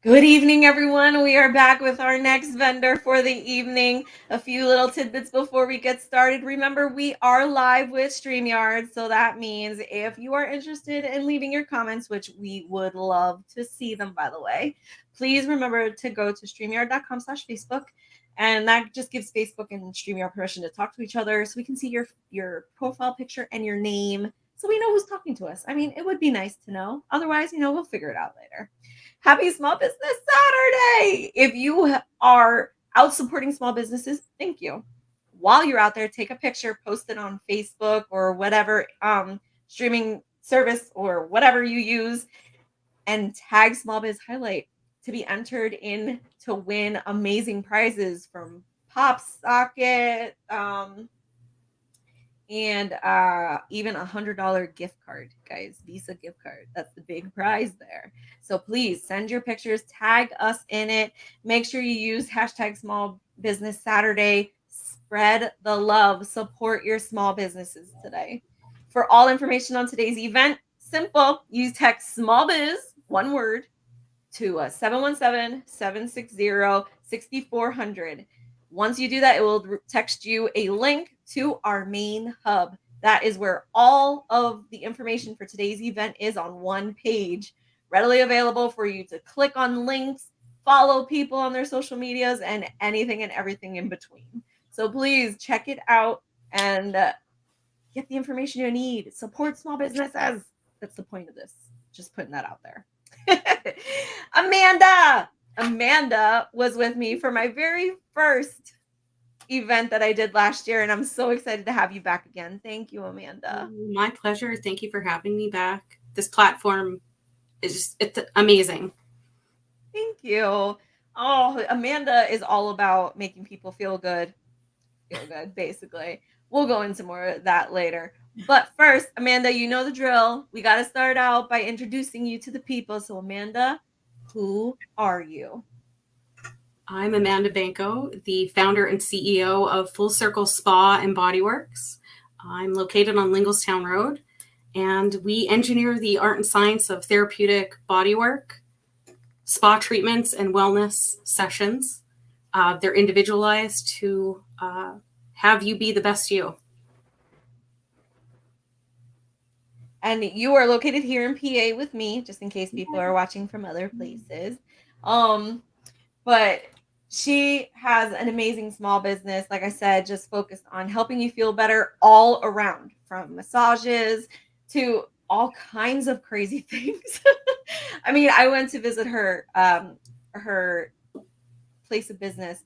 Good evening, everyone. We are back with our next vendor for the evening. A few little tidbits before we get started. Remember, we are live with StreamYard, so that means if you are interested in leaving your comments, which we would love to see them, by the way, please remember to go to streamyard.com/Facebook, and that just gives Facebook and StreamYard permission to talk to each other, so we can see your profile picture and your name, so we know who's talking to us. I mean, it would be nice to know. Otherwise, we'll figure it out later. Happy Small Business Saturday! If you are out supporting small businesses, thank you. While you're out there, take a picture, post it on Facebook or whatever streaming service or whatever you use, and tag Small Biz Highlight to be entered in to win amazing prizes from Pop Socket, and even $100 gift card, guys. Visa gift card. That's the big prize there. So please send your pictures, tag us in it. Make sure you use hashtag Small Business Saturday. Spread the love. Support your small businesses today. For all information on today's event, simple. Use text Small Biz, one word, to 717-760-6400. Once you do that, it will text you a link to our main hub. That is where all of the information for today's event is on one page, readily available for you to click on links, follow people on their social medias, and anything and everything in between. So please check it out and get the information you need. Support small businesses. That's the point of this. Just putting that out there. Amanda was with me for my very first event that I did last year, and I'm so excited to have you back again. Thank you, Amanda. My pleasure. Thank you for having me back. This platform it's amazing. Thank you. Oh, Amanda is all about making people feel good, basically. We'll go into more of that later. But first, Amanda, you know the drill. We got to start out by introducing you to the people. So, Amanda, who are you? I'm Amanda Banco, the founder and CEO of Full Circle Spa and Body Works. I'm located on Lingelstown Road, and we engineer the art and science of therapeutic body work, spa treatments, and wellness sessions. They're individualized to have you be the best you. And you are located here in PA with me, just in case people are watching from other places. But she has an amazing small business, like I said, just focused on helping you feel better all around, from massages to all kinds of crazy things. I mean, I went to visit her place of business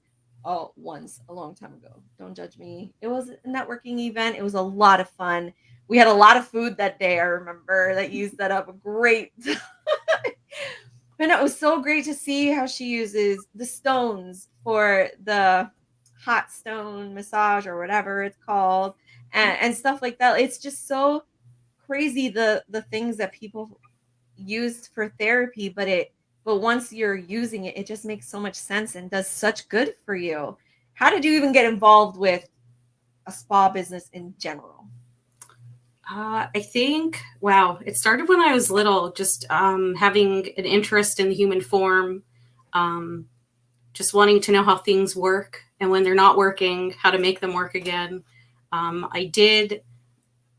once a long time ago. Don't judge me. It was a networking event. It was a lot of fun. We had a lot of food that day. I remember that you set up a great and it was so great to see how she uses the stones for the hot stone massage or whatever it's called, and stuff like that. It's just so crazy the things that people use for therapy, but once you're using it, it just makes so much sense and does such good for you. How did you even get involved with a spa business in general? I think, wow, it started when I was little, just having an interest in the human form, just wanting to know how things work, and when they're not working, how to make them work again. I did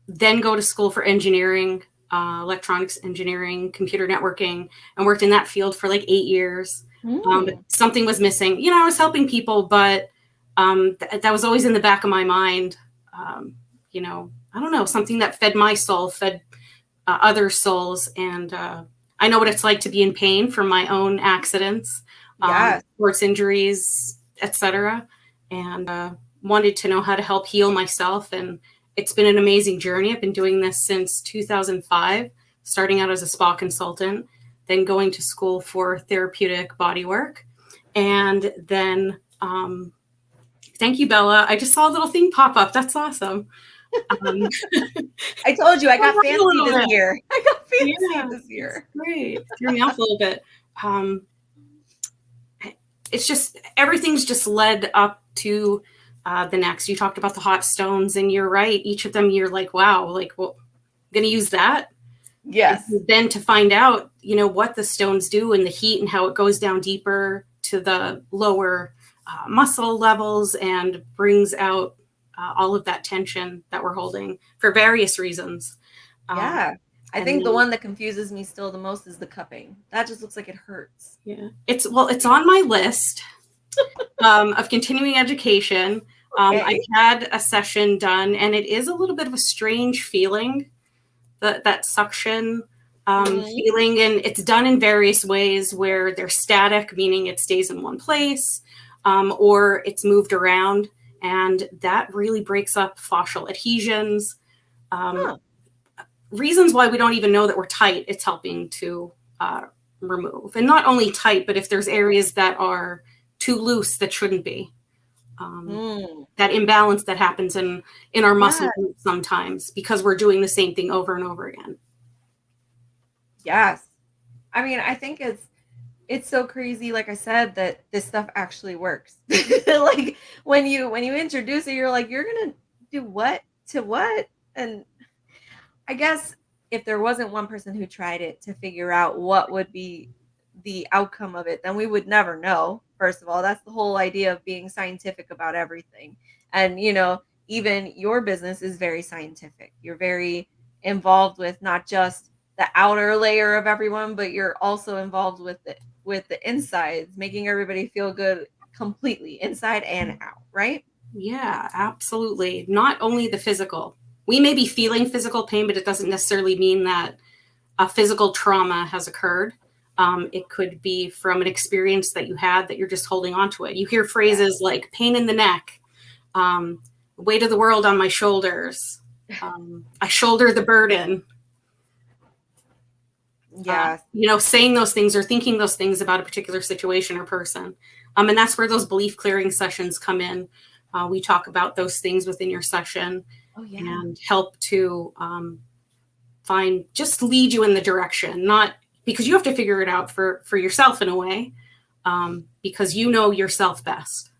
then go to school for engineering, electronics engineering, computer networking, and worked in that field for like 8 years. But something was missing. I was helping people, but that was always in the back of my mind. I don't know, something that fed my soul, fed other souls. And I know what it's like to be in pain from my own accidents, sports injuries, etc. And wanted to know how to help heal myself. And it's been an amazing journey. I've been doing this since 2005, starting out as a spa consultant, then going to school for therapeutic body work. And then, thank you, Bella. I just saw a little thing pop up. That's awesome. I told you I got fancy this year. I got fancy this year. Great. Threw me off a little bit. It's just, everything's just led up to the next. You talked about the hot stones, and you're right. Each of them, you're like, wow, like, well, I'm going to use that. Yes. Then to find out, what the stones do and the heat and how it goes down deeper to the lower muscle levels and brings out all of that tension that we're holding for various reasons. Yeah. I And think the then, one that confuses me still the most is the cupping. That just looks like it hurts. yeah, it's on my list of continuing education. I Okay. had a session done, and it is a little bit of a strange feeling, that suction Mhm. feeling, and it's done in various ways where they're static, meaning it stays in one place, or it's moved around, and that really breaks up fascial adhesions. Um, Huh. Reasons why we don't even know that we're tight, it's helping to remove. And not only tight, but if there's areas that are too loose that shouldn't be. Um, Hmm. that imbalance that happens in our Yeah. muscle groups sometimes because we're doing the same thing over and over again. Yes. I mean, I think it's so crazy, like I said, that this stuff actually works. Like when you introduce it, you're like, you're gonna do what to what? And I guess if there wasn't one person who tried it to figure out what would be the outcome of it, then we would never know. First of all, that's the whole idea of being scientific about everything. And, even your business is very scientific. You're very involved with not just the outer layer of everyone, but you're also involved with the insides, making everybody feel good completely inside and out, right? Yeah, absolutely. Not only the physical. We may be feeling physical pain, but it doesn't necessarily mean that a physical trauma has occurred. It could be from an experience that you had that you're just holding on to it. You hear Yeah. phrases like pain in the neck, um, weight of the world on my shoulders, I shoulder the burden. Yes. Saying those things or thinking those things about a particular situation or person. And that's where those belief clearing sessions come in. We talk about those things within your session Oh yeah. and help to just lead you in the direction, not because you have to figure it out for yourself in a way, because you know yourself best.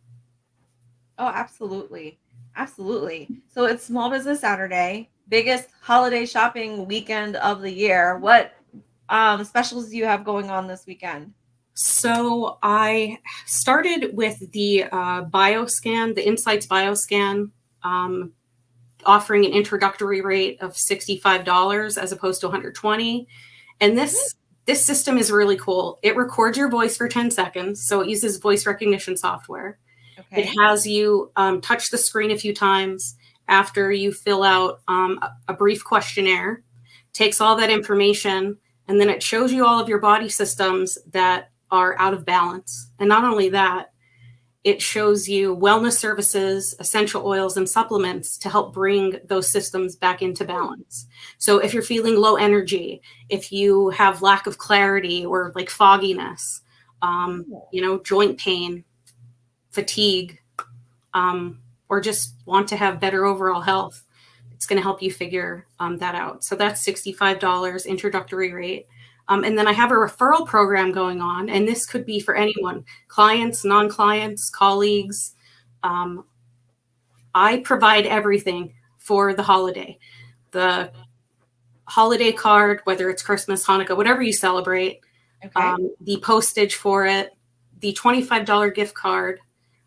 Oh, absolutely. Absolutely. So it's Small Business Saturday, biggest holiday shopping weekend of the year. What specials do you have going on this weekend? So I started with the bioscan, the Insights bioscan, um, offering an introductory rate of $65 as opposed to 120. And Mhm. this system is really cool. It records your voice for 10 seconds, so it uses voice recognition software. It Okay. has you touch the screen a few times after you fill out a brief questionnaire, takes all that information, and then it shows you all of your body systems that are out of balance. And not only that, it shows you wellness services, essential oils, and supplements to help bring those systems back into Hmm. balance. So if you're feeling low energy, if you have lack of clarity or like fogginess, Oh. joint pain, fatigue, or just want to have better overall health, it's going to help you figure that out. So that's $65 introductory rate. And then I have a referral program going on, and this could be for anyone, clients, non-clients, colleagues. Um, I provide everything for the holiday. The holiday card, whether it's Christmas, Hanukkah, whatever you celebrate, Okay. the postage for it, the $25 gift card,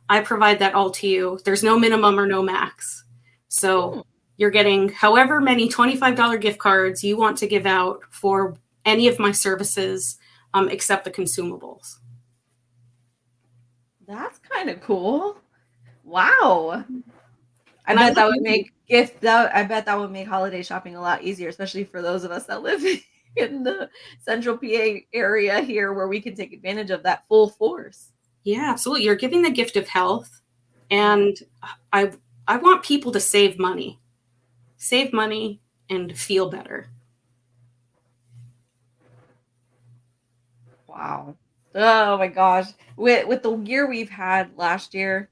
I provide that all to you. There's no minimum or no max. So Hmm. you're getting however many $25 gift cards you want to give out for any of my services, except the consumables. That's kind of cool. Wow. I And I bet love that would you. make gift that I bet that would make holiday shopping a lot easier, especially for those of us that live in the central PA area here where we can take advantage of that full force. Yeah, absolutely. You're giving the gift of health. Mhm. And I, I want people to save money and feel better. Wow. Oh my gosh. With the year we've had last year,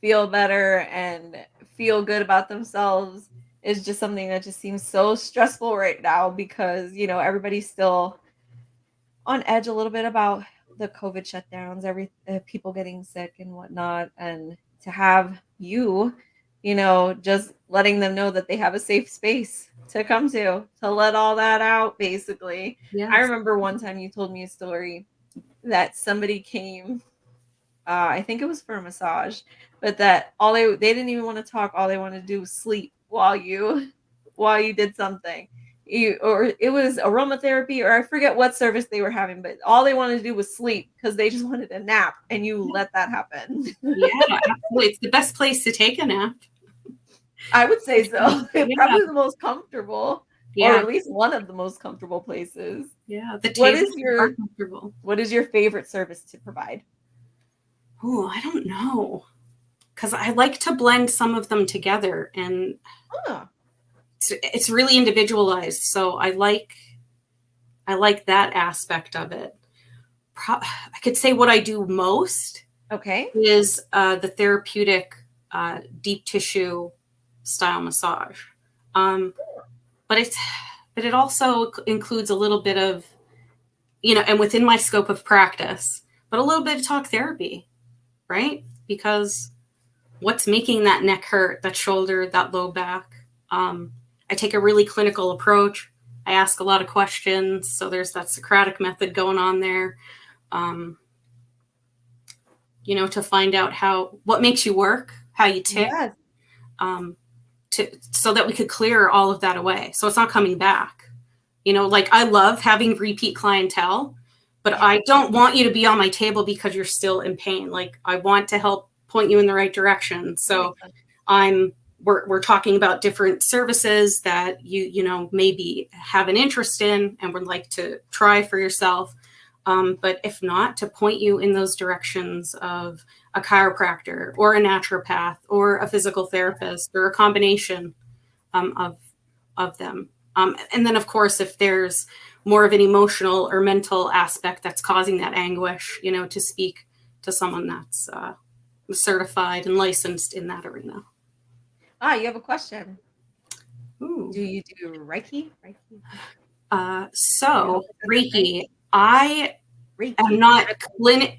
feel better and feel good about themselves is just something that just seems so stressful right now because, everybody's still on edge a little bit about the COVID shutdowns, people getting sick and whatnot. And to have you, just letting them know that they have a safe space to come to let all that out, basically. I Yes. remember one time you told me a story that somebody came, I think it was for a massage, but that all they didn't even want to talk. All they wanted to do was sleep while you did something. Or it was aromatherapy, or I forget what service they were having, but all they wanted to do was sleep because they just wanted a nap, and you let that happen. Yeah, absolutely. It's the best place to take a nap. I would say so. Yeah, Probably the most comfortable, or yeah, at least one of the most comfortable places. yeah. The What tables is are your comfortable. what is your favorite service to provide? Oh, I don't know. Because I like to blend some of them together, and Huh. it's really individualized. So I like that aspect of it. I could say what I do most Okay. is the therapeutic deep tissue style massage. Um, but it also includes a little bit of, and within my scope of practice, but a little bit of talk therapy, right? Because what's making that neck hurt, that shoulder, that low back? I take a really clinical approach. I ask a lot of questions. So there's that Socratic method going on there. Um, to find out what makes you work, how you tick, Yes. um, so that we could clear all of that away. So it's not coming back. Like I love having repeat clientele, but Yeah. I don't want you to be on my table because you're still in pain. Like I want to help point you in the right direction. That So makes sense. we're talking about different services that you maybe have an interest in and would like to try for yourself. But if not, to point you in those directions of a chiropractor or a naturopath or a physical therapist or a combination of them. And then, of course, if there's more of an emotional or mental aspect that's causing that anguish, to speak to someone that's certified and licensed in that arena. You have a question. Ooh. Do you do Reiki? Reiki? You know So if that's a thing? Reiki, I am Reiki. not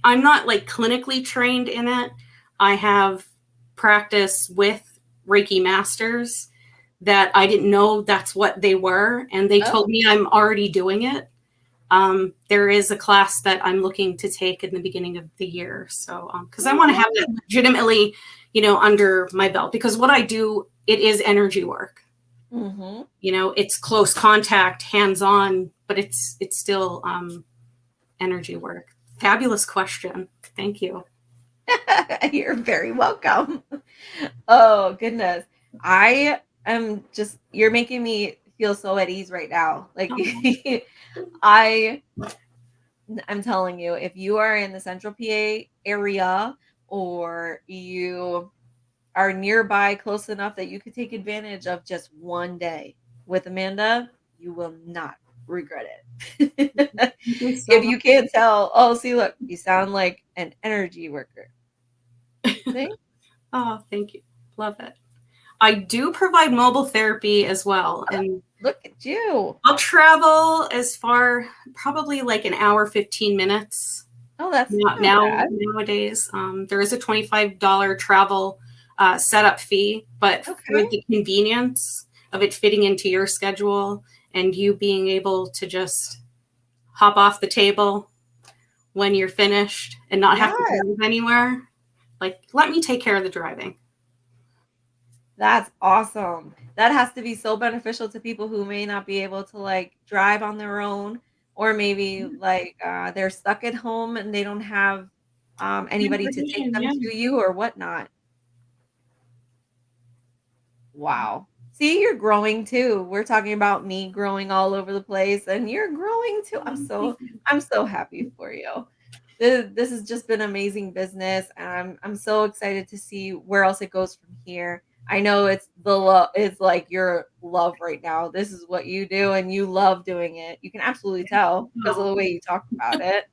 I'm not like clinically trained in it. I have practice with Reiki masters that I didn't know that's what they were, and they told Oh. me I'm already doing it. There is a class that I'm looking to take in the beginning of the year. So, because I want to have Okay. it legitimately, under my belt, because what I do, it is energy work. Mm-hmm. It's close contact, hands on, but it's still energy work. Fabulous question. Thank you. You're very welcome. Oh, goodness. I am just, you're making me feel so at ease right now. Like, Oh, I, I'm telling you, if you are in the Central PA area, or you are nearby close enough that you could take advantage of just one day with Amanda, you will not regret it. thank you so If much. you can't tell, oh, see, look, you sound like an energy worker. See? Oh, thank you. Love it. I do provide mobile therapy as well, and Look at you. I'll travel as far, probably like an hour, 15 minutes. Oh, that's not Now bad. nowadays, there is a $25 travel setup fee, but for Okay. the convenience of it fitting into your schedule and you being able to just hop off the table when you're finished and not have to Yes. drive anywhere, like let me take care of the driving. That's awesome. That has to be so beneficial to people who may not be able to like drive on their own, or maybe like they're stuck at home and they don't have anybody to take Transportation, them yeah. to you or whatnot. Wow. See, you're growing too. We're talking about me growing all over the place, and you're growing too. Thank you. I'm so happy for you. This has just been amazing business, and I'm so excited to see where else it goes from here. I know it's the love, it's like your love right now. This is what you do, and you love doing it. You can absolutely tell because of Oh, the way you talk about it.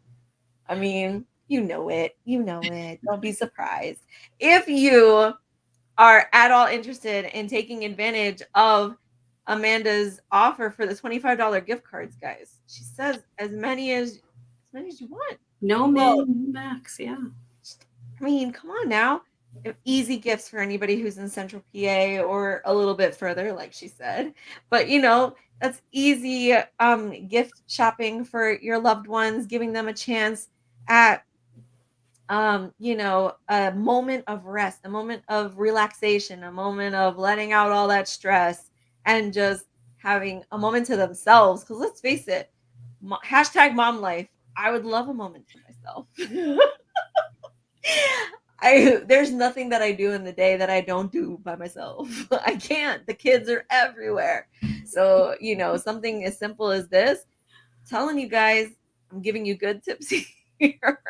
I mean, you know it. You know it. Don't be surprised. If you are at all interested in taking advantage of Amanda's offer for the $25 gift cards, guys. She says as many as you want. no Well, min, no max, yeah. I mean, come on now. easy gifts for anybody who's in Central PA or a little bit further, like she said. But that's easy gift shopping for your loved ones, giving them a chance at a moment of rest, a moment of relaxation, a moment of letting out all that stress and just having a moment to themselves. Because let's face it, hashtag mom life. I would love a moment to myself. There's nothing that I do in the day that I don't do by myself. I can't. The kids are everywhere. So, something as simple as this, telling you guys, I'm giving you good tips here.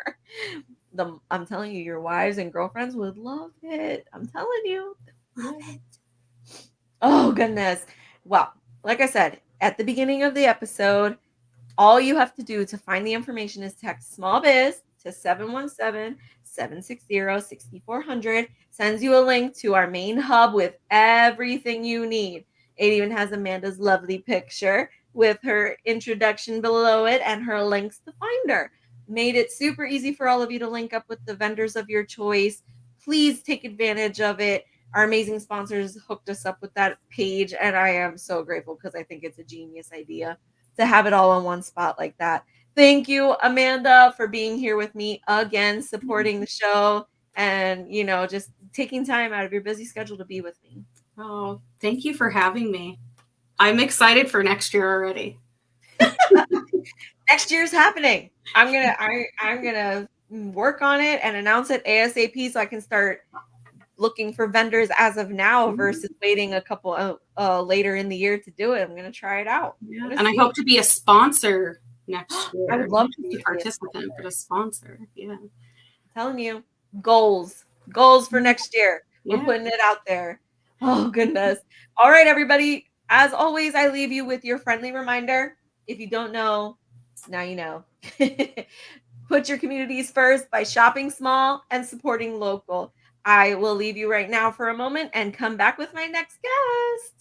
I'm telling you, your wives and girlfriends would love it. I'm telling you, love it. Oh goodness. Well, like I said at the beginning of the episode, all you have to do to find the information is text small biz to 717-760-6400. Sends you a link to our main hub with everything you need. It even has Amanda's lovely picture with her introduction below it and her links to find her. Made it super easy for all of you to link up with the vendors of your choice. Please take advantage of it. Our amazing sponsors hooked us up with that page, and I am so grateful because I think it's a genius idea to have it all on one spot like that. Thank you, Amanda, for being here with me again, supporting the show, and just taking time out of your busy schedule to be with me. Oh, thank you for having me. I'm excited for next year already. Next year's happening. I'm gonna work on it and announce it ASAP so I can start looking for vendors as of now versus waiting a couple later in the year to do it. I'm gonna try it out. Yeah. And I hope to be a sponsor next year. I would love to be a participant, but a sponsor. Yeah. I'm telling you, goals for next year. We're putting it out there. Oh goodness. All right, everybody. As always, I leave you with your friendly reminder. If you don't know, now you know. Put your communities first by shopping small and supporting local. I will leave you right now for a moment and come back with my next guest.